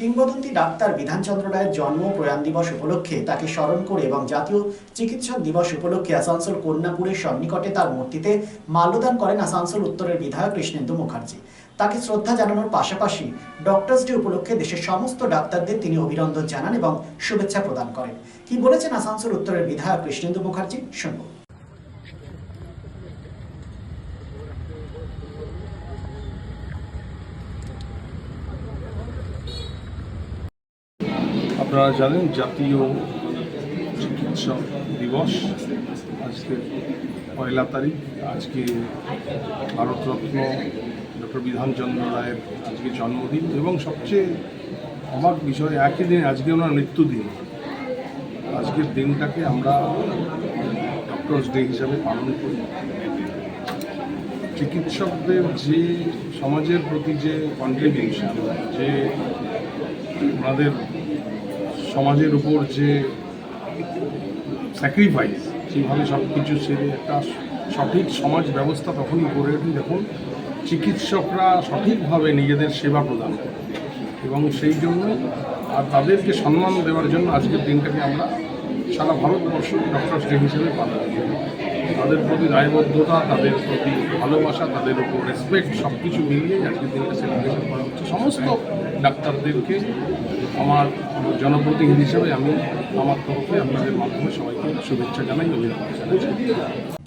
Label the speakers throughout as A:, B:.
A: কিংবদন্তি ডাক্তার বিধানচন্দ্র রায়ের জন্ম প্রয়াণ দিবস উপলক্ষে তাকে স্মরণ করে এবং জাতীয় চিকিৎসক দিবস উপলক্ষে আসানসোল কন্যাপুরের সন্নিকটে তার মূর্তিতে মাল্যদান করেন আসানসোল উত্তরের বিধায়ক কৃষ্ণেন্দু মুখার্জি। তাকে শ্রদ্ধা জানানোর পাশাপাশি ডক্টরস ডে উপলক্ষে দেশের সমস্ত ডাক্তারদের তিনি অভিনন্দন জানান এবং শুভেচ্ছা প্রদান করেন। কি বলেছেন আসানসোল উত্তরের বিধায়ক কৃষ্ণেন্দু মুখার্জি, শুনব।
B: আপনারা জানেন জাতীয় চিকিৎসক দিবস আজকে 1 তারিখ। আজকে ভারতরত্ন ডক্টর বিধানচন্দ্র রায়ের আজকে জন্মদিন এবং সবচেয়ে অবাক বিষয় একই দিন আজকে ওনার মৃত্যুদিন। আজকের দিনটাকে আমরা ডক্টরস ডে হিসাবে পালন করি। চিকিৎসকদের যে সমাজের প্রতি যে কন্ট্রিবিউশন, যে ওনাদের সমাজের উপর যে স্যাক্রিফাইস, সেইভাবে সব কিছু ছেড়ে একটা সঠিক সমাজ ব্যবস্থা তখনই গড়ে ওঠে যখন চিকিৎসকরা সঠিকভাবে নিজেদের সেবা প্রদান করে। এবং সেই জন্য আর তাদেরকে সম্মান দেওয়ার জন্য আজকের দিনটাকে আমরা সারা ভারতবর্ষ ডক্টরস ডে হিসেবে পালন করি। তাদের প্রতি দায়বদ্ধতা, তাদের প্রতি ভালোবাসা, তাদের উপর রেসপেক্ট, সব কিছু মিলিয়ে আজকের দিনটা সেলিব্রেশন করা হচ্ছে। সমস্ত ডাক্তারদেরকে আমার জনপ্রতিনিধি হিসেবে আমি আমার তরফে আপনাদের মাধ্যমে সবাইকে শুভেচ্ছা জানাই, অভিনন্দন জানাই।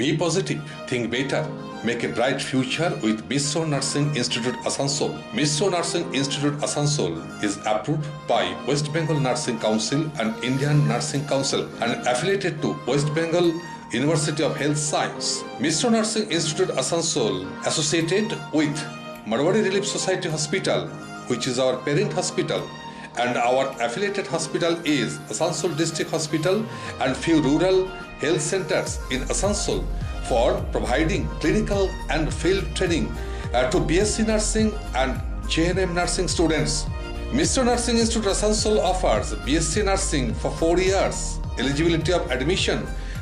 C: Be positive, think better, make a bright future with Mishra Nursing Institute Asansol. Mishra Nursing Institute Asansol is approved by West Bengal Nursing Council and Indian Nursing Council and affiliated to West Bengal University of Health Science. Mishra Nursing Institute Asansol associated with Marwari Relief Society Hospital, which is our parent hospital, and our affiliated hospital is Asansol District Hospital and few rural health centers in Asansol for providing clinical and field training to BSc Nursing and JNM Nursing students. Mishra Nursing Institute Asansol offers BSc Nursing for 4 years. Eligibility of admission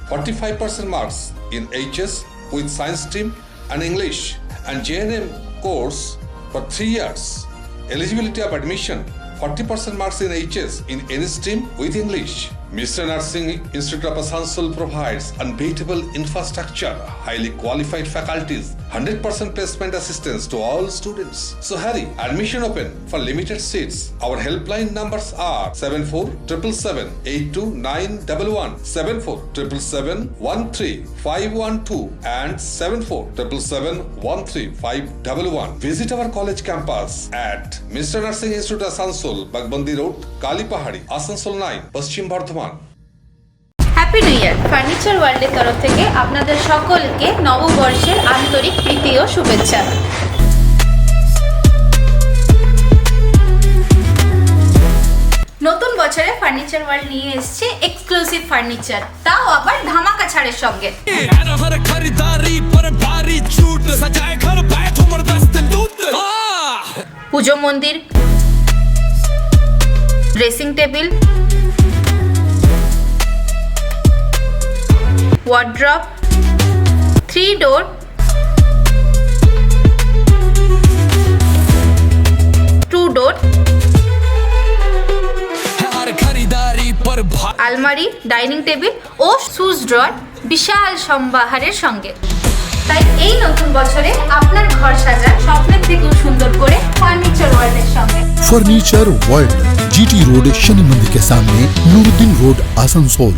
C: 45% marks in HS with science stream and English, and JNM course for 3 years. Eligibility of admission 40% marks in HS in any stream with English. Mishra Nursing Institute of Asansol provides unbeatable infrastructure, highly qualified faculties, 100% placement assistance to all students. So hurry, admission open for limited seats. Our helpline numbers are 7477782911, 7477713512 and 7477713511. Visit our college campus at Mishra Nursing Institute Asansol, Bagbandi Road, Kalipahari, Asansol 9, Paschim Bardhaman.
D: Happy new year! Furniture ওয়ার্ল্ডের তরফ থেকে আপনাদের সকলকে নববর্ষের আন্তরিক প্রীতি ও শুভেচ্ছা। নতুন বছরে ফার্নিচার ওয়ার্ল্ড নিয়ে এসেছে এক্সক্লুসিভ ফার্নিচার, তাও আবার ধামাকা ছাড়ের সঙ্গে। পুজো মন্দির, dressing table, wardrobe, 3 door, 2 door, আলমারি, ডাইনিং টেবিল ও শুজ ড্রয়ার বিশাল সম্ভারের সঙ্গে। তাই এই নতুন বছরে আপনার ঘর সাজান স্বপ্নের থেকেও সুন্দর করে ফার্নিচার ওয়ার্ল্ডের সঙ্গে।
E: Furniture world, GT road, Shani मंदिर के सामने, नूरुद्दीन रोड, आसनसोल।